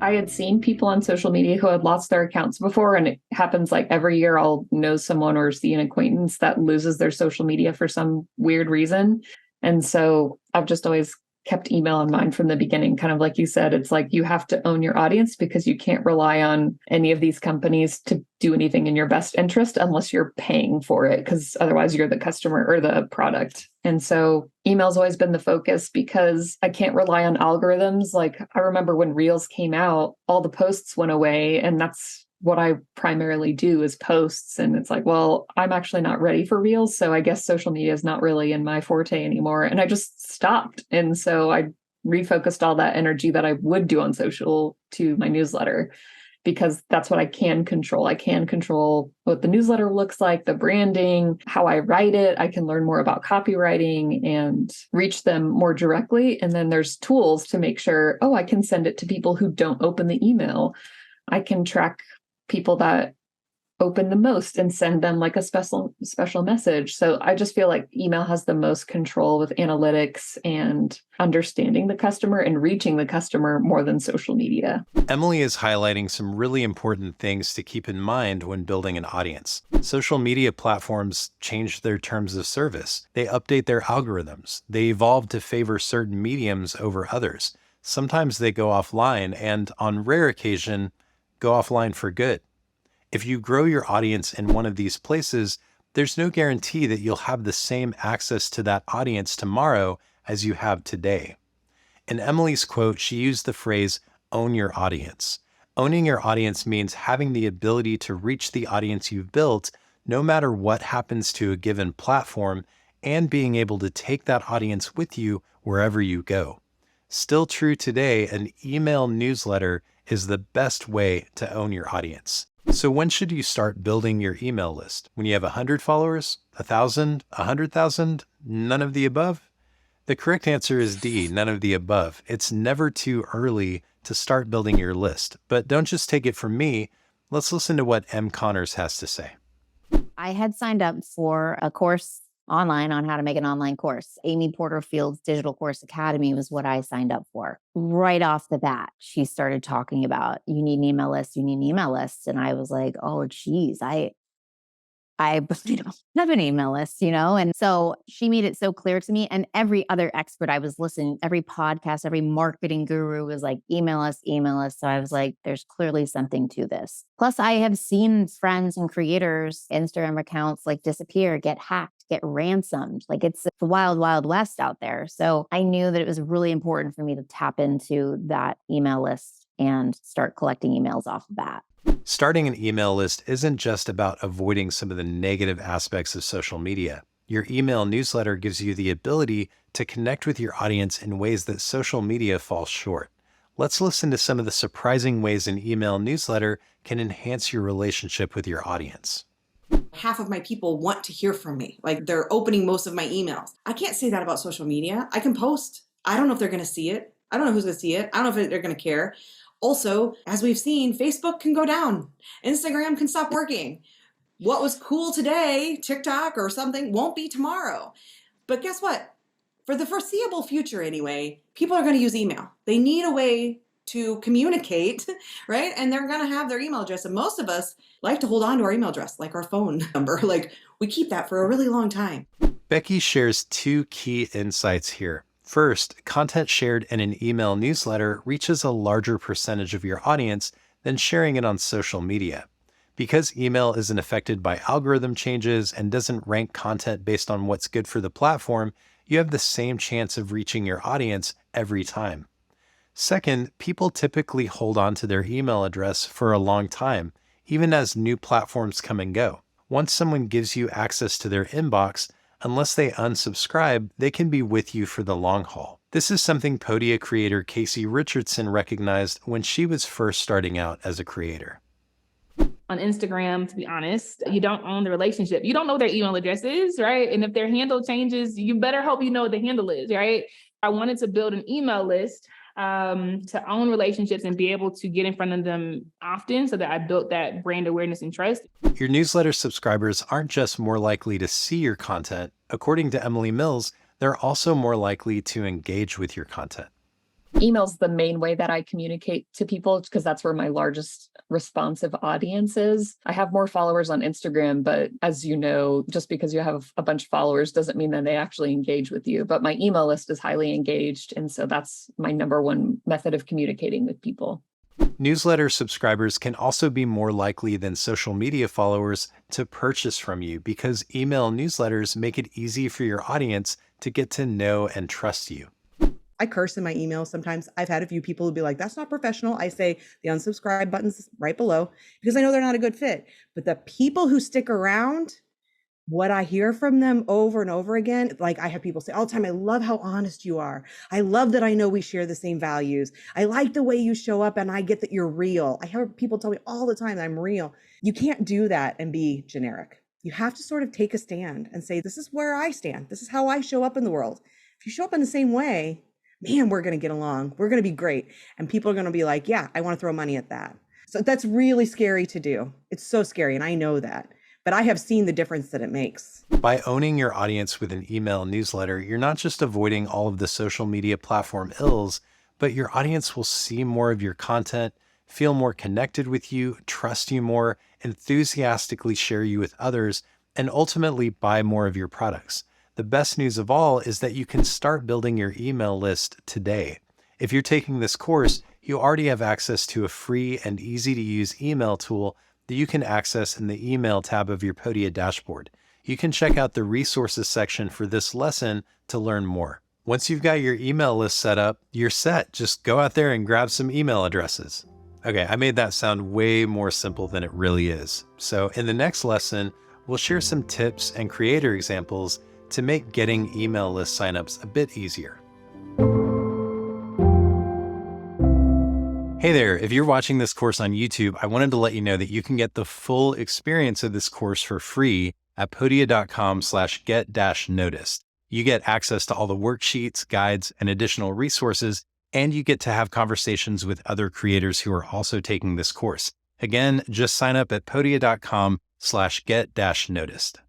I had seen people on social media who had lost their accounts before, and it happens like every year I'll know someone or see an acquaintance that loses their social media for some weird reason. And so I've just always kept email in mind from the beginning. Kind of like you said, it's like you have to own your audience because you can't rely on any of these companies to do anything in your best interest unless you're paying for it, because otherwise you're the customer or the product. And so email's always been the focus because I can't rely on algorithms. Like I remember when Reels came out, all the posts went away, and that's what I primarily do is posts. And it's like, well, I'm actually not ready for Reels. So I guess social media is not really in my forte anymore. And I just stopped. And so I refocused all that energy that I would do on social to my newsletter, because that's what I can control. I can control what the newsletter looks like, the branding, how I write it. I can learn more about copywriting and reach them more directly. And then there's tools to make sure, oh, I can send it to people who don't open the email. I can track people that open the most and send them like a special message. So I just feel like email has the most control with analytics and understanding the customer and reaching the customer more than social media. Emily is highlighting some really important things to keep in mind when building an audience. Social media platforms change their terms of service. They update their algorithms. They evolve to favor certain mediums over others. Sometimes they go offline, and on rare occasion, go offline for good. If you grow your audience in one of these places, there's no guarantee that you'll have the same access to that audience tomorrow as you have today. In Emily's quote, she used the phrase, own your audience. Owning your audience means having the ability to reach the audience you've built, no matter what happens to a given platform, and being able to take that audience with you wherever you go. Still true today, an email newsletter is the best way to own your audience. So when should you start building your email list? When you have 100 followers, 1,000, 100,000, none of the above? The correct answer is D, none of the above. It's never too early to start building your list. But don't just take it from me. Let's listen to what M. Connors has to say. I had signed up for a course online on how to make an online course. Amy Porterfield's Digital Course Academy was what I signed up for. Right off the bat, she started talking about, you need an email list, you need an email list. And I was like, oh, geez, I have an email list, And so she made it so clear to me. And every other expert I was listening, every podcast, every marketing guru was like, email us, email us. So I was like, there's clearly something to this. Plus, I have seen friends and creators, Instagram accounts like disappear, get hacked, get ransomed. Like it's the wild, wild west out there. So I knew that it was really important for me to tap into that email list and start collecting emails off the bat. Starting an email list isn't just about avoiding some of the negative aspects of social media. Your email newsletter gives you the ability to connect with your audience in ways that social media falls short. Let's listen to some of the surprising ways an email newsletter can enhance your relationship with your audience. Half of my people want to hear from me. Like they're opening most of my emails. I can't say that about social media. I can post. I don't know if they're going to see it. I don't know who's going to see it. I don't know if they're going to care. Also, as we've seen, Facebook can go down. Instagram can stop working. What was cool today, TikTok or something, won't be tomorrow. But guess what? For the foreseeable future anyway, people are going to use email. They need a way to communicate, right? And they're going to have their email address. And most of us like to hold on to our email address, like our phone number. Like we keep that for a really long time. Becky shares two key insights here. First, content shared in an email newsletter reaches a larger percentage of your audience than sharing it on social media. Because email isn't affected by algorithm changes and doesn't rank content based on what's good for the platform, you have the same chance of reaching your audience every time. Second, people typically hold on to their email address for a long time, even as new platforms come and go. Once someone gives you access to their inbox, unless they unsubscribe, they can be with you for the long haul. This is something Podia creator Casey Richardson recognized when she was first starting out as a creator. On Instagram, to be honest, you don't own the relationship. You don't know what their email address is, right? And if their handle changes, you better hope you know what the handle is, right? I wanted to build an email list to own relationships and be able to get in front of them often so that I built that brand awareness and trust. Your newsletter subscribers aren't just more likely to see your content. According to Emily Mills, they're also more likely to engage with your content. Email's the main way that I communicate to people because that's where my largest responsive audience is. I have more followers on Instagram, but as you know, just because you have a bunch of followers doesn't mean that they actually engage with you. But my email list is highly engaged. And so that's my number one method of communicating with people. Newsletter subscribers can also be more likely than social media followers to purchase from you because email newsletters make it easy for your audience to get to know and trust you. I curse in my emails sometimes. I've had a few people who be like, that's not professional. I say the unsubscribe button's right below because I know they're not a good fit. But the people who stick around, what I hear from them over and over again, like I have people say all the time, I love how honest you are. I love that I know we share the same values. I like the way you show up and I get that you're real. I hear people tell me all the time that I'm real. You can't do that and be generic. You have to sort of take a stand and say, this is where I stand. This is how I show up in the world. If you show up in the same way, man, we're going to get along. We're going to be great. And people are going to be like, yeah, I want to throw money at that. So that's really scary to do. It's so scary. And I know that. But I have seen the difference that it makes. By owning your audience with an email newsletter, you're not just avoiding all of the social media platform ills, but your audience will see more of your content, feel more connected with you, trust you more, enthusiastically share you with others, and ultimately buy more of your products. The best news of all is that you can start building your email list today. If you're taking this course, you already have access to a free and easy to use email tool that you can access in the email tab of your Podia dashboard. You can check out the resources section for this lesson to learn more. Once you've got your email list set up, you're set. Just go out there and grab some email addresses. Okay, I made that sound way more simple than it really is. So in the next lesson, we'll share some tips and creator examples to make getting email list signups a bit easier. Hey there, if you're watching this course on YouTube, I wanted to let you know that you can get the full experience of this course for free at podia.com/get-noticed. You get access to all the worksheets, guides, and additional resources, and you get to have conversations with other creators who are also taking this course. Again, just sign up at podia.com/get-noticed.